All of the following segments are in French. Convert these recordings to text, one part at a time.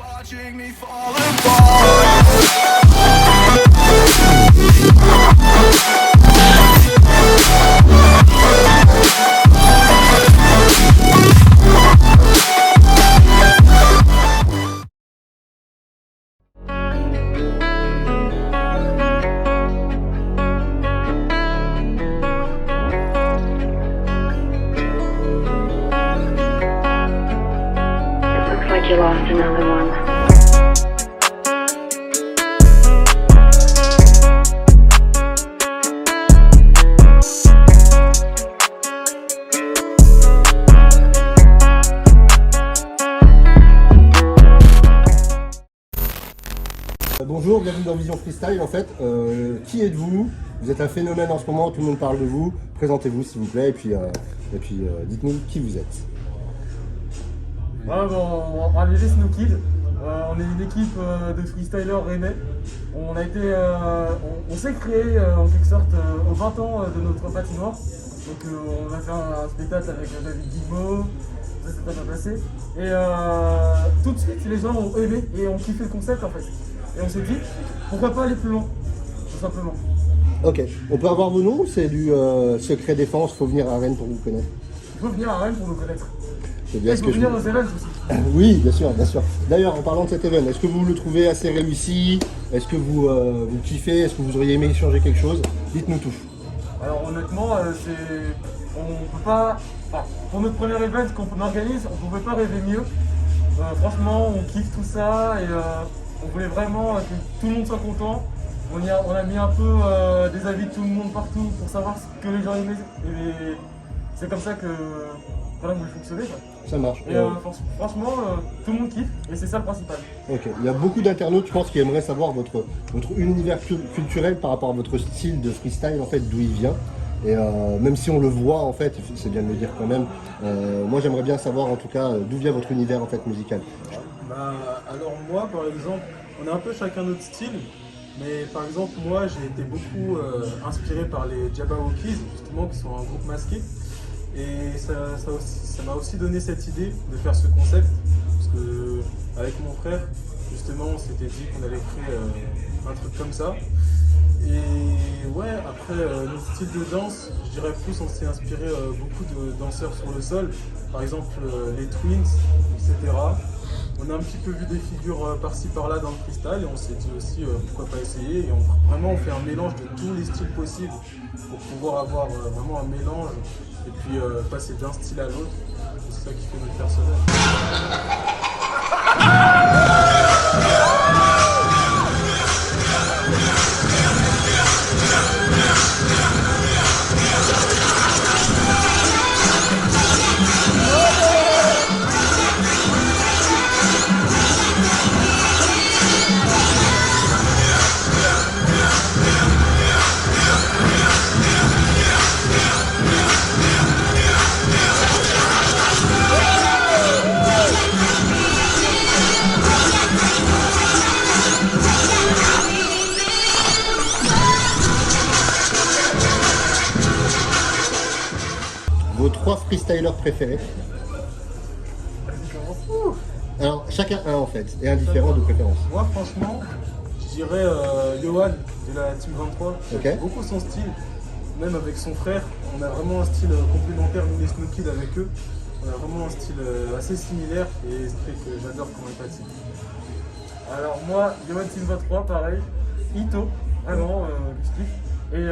Watching me fall apart. Looks like you lost another one. Bonjour, bienvenue dans Vision Freestyle. En fait, qui êtes-vous? Vous êtes un phénomène en ce moment, tout le monde parle de vous. Présentez-vous s'il vous plaît et puis, dites-nous qui vous êtes. Ouais, bon, on est les Snow Kids. On est une équipe de freestylers rennais. On s'est créé en quelque sorte aux 20 ans de notre patinoire. Donc on a fait un spectacle avec David Guillemot, ça s'est bien passé. Et tout de suite les gens ont aimé et ont kiffé le concept en fait. Et on s'est dit pourquoi pas aller plus loin, tout simplement. Ok, on peut avoir vos noms ou c'est du secret défense, faut venir à Rennes pour vous connaître? Il faut venir à Rennes pour nous connaître. C'est bien Il ce faut que je venir veux. aux events aussi. Oui, bien sûr, bien sûr. D'ailleurs, en parlant de cet événement, est-ce que vous le trouvez assez réussi? Est-ce que vous kiffez? Est-ce que vous auriez aimé changer quelque chose? Dites-nous tout. Alors honnêtement, on peut pas. Enfin, pour notre premier event qu'on organise, on pouvait pas rêver mieux. Franchement, on kiffe tout ça et on voulait vraiment que tout le monde soit content. On a mis un peu des avis de tout le monde partout pour savoir ce que les gens aimaient. Et c'est comme ça que voilà, vous fonctionnez. Ça marche. Et franchement, tout le monde kiffe et c'est ça le principal. Ok, il y a beaucoup d'internautes, je pense, qui aimeraient savoir votre univers culturel par rapport à votre style de freestyle, en fait, d'où il vient. Et même si on le voit, en fait, c'est bien de le dire quand même, moi j'aimerais bien savoir en tout cas d'où vient votre univers en fait musical. Alors moi par exemple, on a un peu chacun notre style, mais par exemple moi j'ai été beaucoup inspiré par les Jabbawockeez, justement qui sont un groupe masqué. Et ça m'a aussi donné cette idée de faire ce concept, parce que avec mon frère, justement on s'était dit qu'on allait créer un truc comme ça. Et ouais, après notre style de danse, je dirais plus on s'est inspiré beaucoup de danseurs sur le sol, par exemple les Twins, etc. On a un petit peu vu des figures par-ci par-là dans le freestyle et on s'est dit aussi pourquoi pas essayer. Et vraiment on fait un mélange de tous les styles possibles pour pouvoir avoir vraiment un mélange et puis passer d'un style à l'autre. C'est ça qui fait notre personnage. Vos 3 freestylers préférés? Alors chacun un en fait, et un différent de préférence. Moi franchement, je dirais Yohan de la Team 23. Ok. J'aime beaucoup son style, même avec son frère. On a vraiment un style complémentaire, nous les Snow Kids avec eux. On a vraiment un style assez similaire et ce que j'adore comme empathie. Alors moi, Yohan Team 23, pareil. Ito, vraiment, je kiffe. Et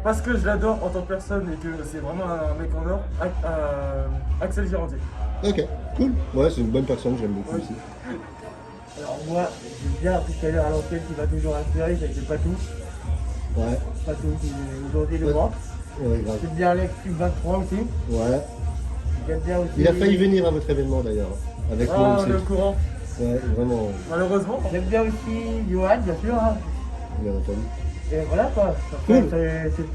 parce que je l'adore en tant que personne et que c'est vraiment un mec en or, Axel Girandier. Ok, cool. Ouais, c'est une bonne personne, j'aime beaucoup aussi. Alors moi, j'aime bien un freestyler à l'ancienne qui m'a toujours inspiré, c'est Patou. Ouais, Patou qui est aujourd'hui le Ouais. grand. ouais, grave. J'aime bien Alex Team 23 aussi. Ouais. J'aime bien aussi. Il a failli venir à votre événement d'ailleurs, avec Ah, moi on aussi. est au courant, Ouais, vraiment, malheureusement. J'aime bien aussi Johan, bien sûr. Hein. bien entendu. Et voilà quoi. Cool. C'est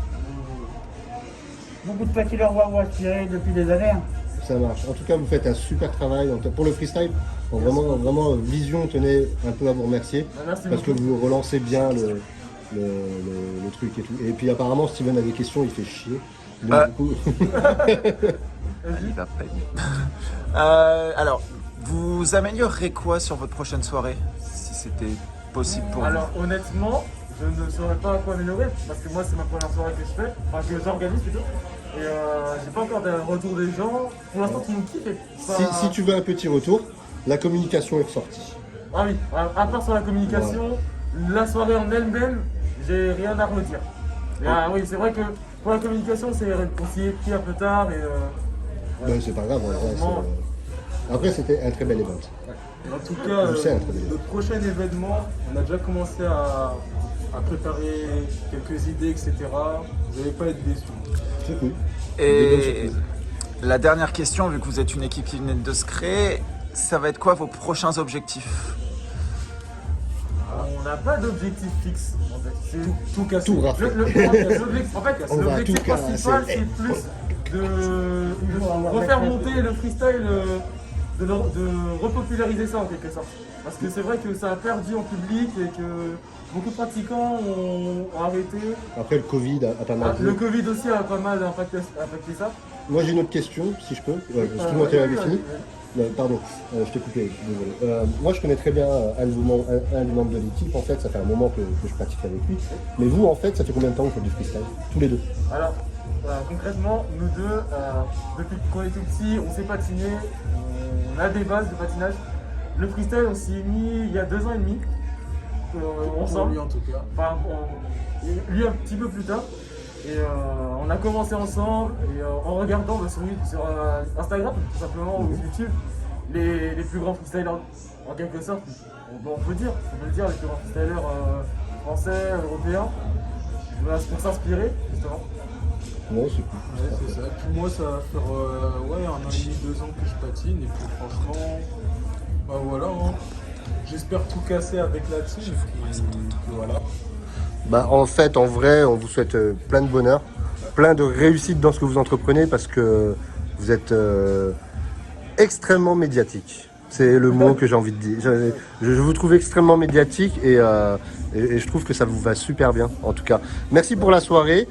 beaucoup de freestylers m'ont inspiré depuis des années. Hein. Ça marche. En tout cas, vous faites un super travail pour le freestyle. Donc, vraiment, Vision tenait un peu à vous remercier Merci parce que beaucoup. vous relancez bien le truc et tout. Et puis apparemment, Steven a des questions, il fait chier. Donc, du coup, Elle y va peine. Alors, Vous améliorerez quoi sur votre prochaine soirée, si c'était possible pour vous? Alors honnêtement, je ne saurais pas quoi améliorer parce que moi c'est ma première soirée que je fais, enfin que j'organise plutôt. Et j'ai pas encore de retour des gens. Pour l'instant tout le monde kiffe. Si tu veux un petit retour, la communication est ressortie. Ah oui, à part sur la communication, la soirée en elle-même, j'ai rien à redire. Mais, oui, c'est vrai que pour la communication, on s'y est pris un peu tard et Ben, c'est pas grave, en vrai, après c'était un très bel event. En tout cas, Je sais, très bien. le prochain événement, on a déjà commencé à préparer quelques idées, etc. Vous n'allez pas être déçus. C'est cool. Des bonnes Et surprises. la dernière question, vu que vous êtes une équipe qui venait de se créer, ça va être quoi vos prochains objectifs? on n'a pas d'objectif fixe. En fait. C'est Tout casser. Tout rafler. En fait, On va l'objectif tout principal, casser. c'est plus de refaire monter le freestyle, de repopulariser ça en quelque sorte. Parce que c'est vrai que ça a perdu en public et que beaucoup de pratiquants ont arrêté. Après le Covid a pas mal Le joué. Covid aussi a pas mal impacté ça. Moi j'ai une autre question, si je peux. Excuse-moi, tu avais fini. Pardon, je t'ai coupé, désolé. Moi je connais très bien un des membres de l'équipe, en fait, ça fait un moment que je pratique avec lui. Mais vous, en fait, ça fait combien de temps que vous faites du freestyle? Tous les deux? Alors, concrètement, nous deux, depuis qu'on était petits, on s'est patiné, on a des bases de patinage. Le freestyle, on s'y est mis il y a 2 ans et demi, Pour ensemble. lui en tout cas. Enfin, lui un petit peu plus tard. Et on a commencé ensemble et en regardant sur Instagram, tout simplement, ou YouTube, les plus grands freestylers, en quelque sorte, on peut le dire, les plus grands freestylers français, européens, voilà, c'est pour s'inspirer, justement. Ouais, c'est cool. Ouais, c'est ça. Puis moi, ça va faire 1 an et demi, 2 ans que je patine. Et puis franchement, bah voilà. Hein. J'espère tout casser avec la team. Voilà. Bah, en fait, en vrai, on vous souhaite plein de bonheur, plein de réussite dans ce que vous entreprenez parce que vous êtes extrêmement médiatique. C'est le mot que j'ai envie de dire. Je vous trouve extrêmement médiatique et je trouve que ça vous va super bien, en tout cas. Merci pour la soirée.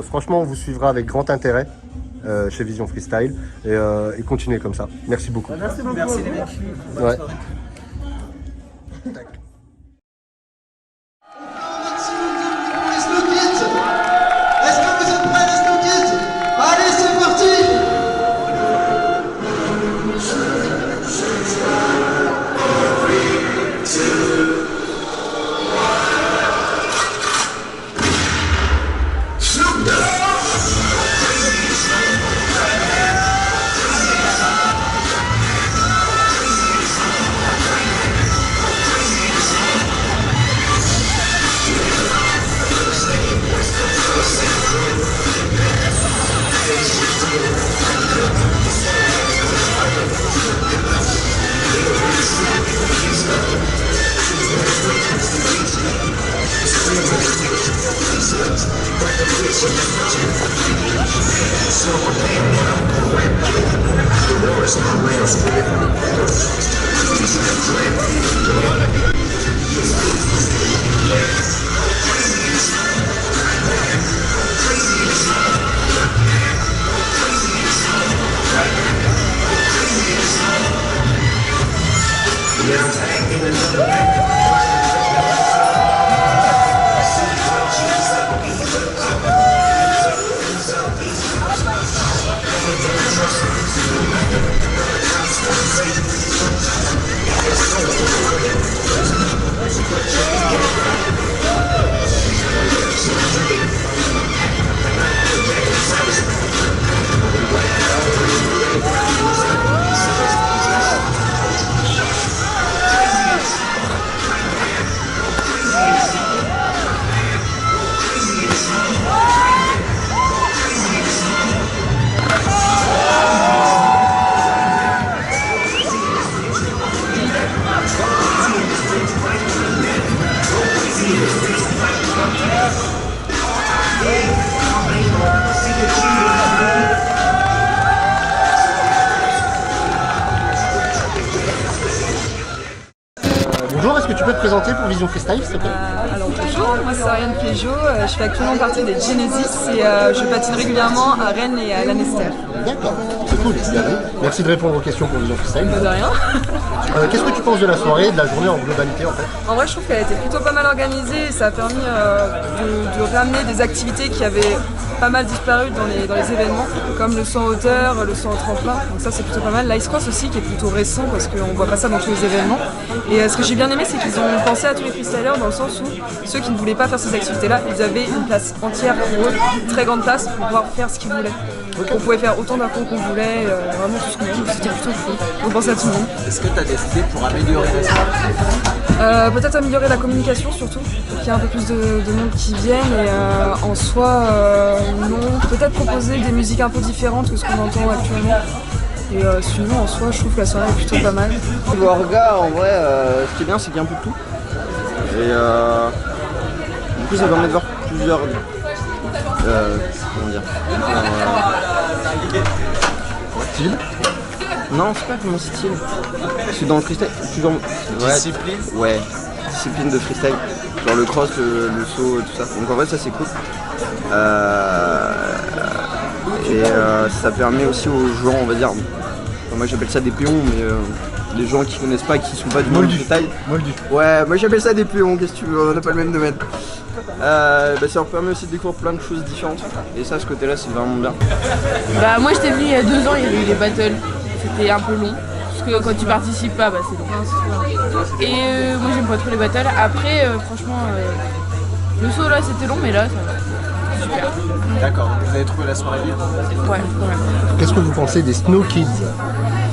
Franchement, on vous suivra avec grand intérêt chez Vision Freestyle et continuez comme ça. Merci beaucoup. Merci beaucoup. Merci les mecs. Ouais. Est-ce que vous êtes prêts, les Snow Kids? Allez, c'est parti! Bonjour, est-ce que tu peux te présenter pour Vision Freestyle, s'il te plaît? Alors bonjour, moi c'est Ariane Plégeot, je fais actuellement partie des Genesis et je patine régulièrement à Rennes et à Lanester. D'accord, c'est cool. Bien vu. Merci de répondre aux questions pour Vision Freestyle. De rien. Qu'est-ce que tu penses de la soirée, de la journée en globalité en fait? En vrai, je trouve qu'elle était plutôt pas mal organisée et ça a permis de ramener des activités qui avaient pas mal disparu dans les événements, comme le saut en hauteur, le saut en tremplin. Donc ça, c'est plutôt pas mal. L'ice cross aussi, qui est plutôt récent parce qu'on voit pas ça dans tous les événements. Et ce que j'ai bien aimé, c'est qu'ils ont pensé à tous les freestylers dans le sens où ceux qui ne voulaient pas faire ces activités-là, ils avaient une place entière pour eux, une très grande place pour pouvoir faire ce qu'ils voulaient. On pouvait faire autant d'impôts qu'on voulait, vraiment tout ce qu'on voulait, c'était plutôt cool. On pensait à tout le monde. Est-ce que tu as des idées pour améliorer la soirée? Peut-être améliorer la communication surtout, pour qu'il y ait un peu plus de monde qui vienne et en soi, non, peut-être proposer des musiques un peu différentes que ce qu'on entend actuellement. Et sinon, en soi, je trouve que la soirée est plutôt pas mal. Niveau orga, en vrai, ce qui est bien, c'est qu'il y a un peu de tout. Et du coup, ça permet de voir plusieurs. Comment dire Style? Non, c'est pas vraiment style. C'est dans le freestyle. Toujours. Discipline? Ouais, discipline de freestyle. Genre le cross, le saut, tout ça. Donc en vrai, ça c'est cool. Ça permet aussi aux gens, on va dire. Enfin, moi j'appelle ça des péons, mais les gens qui connaissent pas, qui sont pas du monde du freestyle. Ouais, moi j'appelle ça des péons, qu'est-ce que tu veux, on n'a pas le même domaine. Ça leur permet aussi de découvrir plein de choses différentes. Et ça, ce côté-là, c'est vraiment bien. Bah moi j'étais venu il y a 2 ans, il y avait eu les battles. C'était un peu long. Parce que quand tu participes pas, bah c'est long. Et moi j'aime pas trop les battles. Après, franchement, le saut là c'était long, mais là ça va. Super. D'accord, vous avez trouvé la soirée libre? Ouais, quand même. Qu'est-ce que vous pensez des Snow Kids,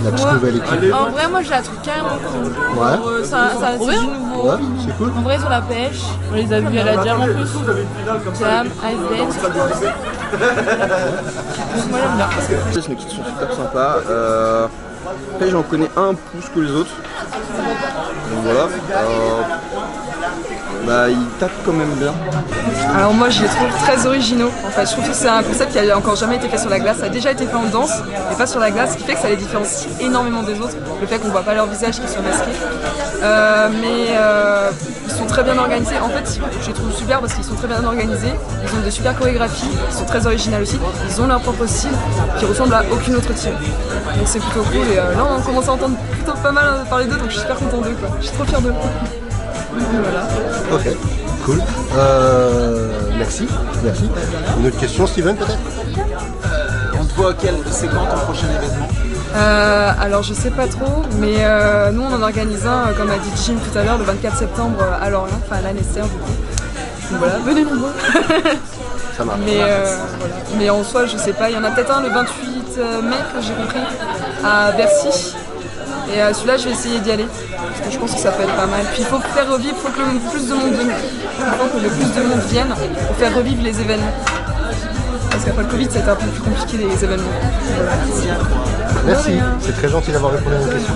la petite nouvelle équipe? En vrai, moi je la trouve carrément cool. Ouais. Genre, c'est du nouveau. Ouais, c'est cool. En vrai, sur la pêche, on les a vus à la Jam en plus. Jam, Ice Dance. Moi j'aime bien. Les Snow Kids sont super sympas. Après, j'en connais un plus que les autres. Donc voilà. Ils tapent quand même bien. Alors moi je les trouve très originaux en fait, je trouve que c'est un concept qui n'a encore jamais été fait sur la glace, ça a déjà été fait en danse mais pas sur la glace, ce qui fait que ça les différencie énormément des autres, le fait qu'on voit pas leur visage qui sont masqués. Ils sont très bien organisés, en fait je les trouve super parce qu'ils sont très bien organisés, ils ont de super chorégraphies, ils sont très originales aussi, ils ont leur propre style qui ressemble à aucune autre team. Donc c'est plutôt cool et là on commence à entendre plutôt pas mal parler d'eux donc je suis super content d'eux quoi, je suis trop fière d'eux. Voilà. Ok, cool. Merci. Une autre question, Steven, peut-être? On te voit c'est quand ton prochain événement? Alors je sais pas trop, mais nous on en organise un, comme a dit Jim tout à l'heure, le 24 septembre à Lorient, enfin à l'Anester du coup. Donc voilà, venez nombreux. Ça marche. Mais, voilà. Mais en soi je sais pas, il y en a peut-être un le 28 mai que j'ai compris, à Bercy. Et celui-là je vais essayer d'y aller, parce que je pense que ça peut être pas mal. Puis il faut faire revivre, il faut que le plus de monde vienne pour faire revivre les événements. Parce qu'après le Covid c'était un peu plus compliqué les événements. Voilà. Merci, c'est très gentil d'avoir répondu à nos questions.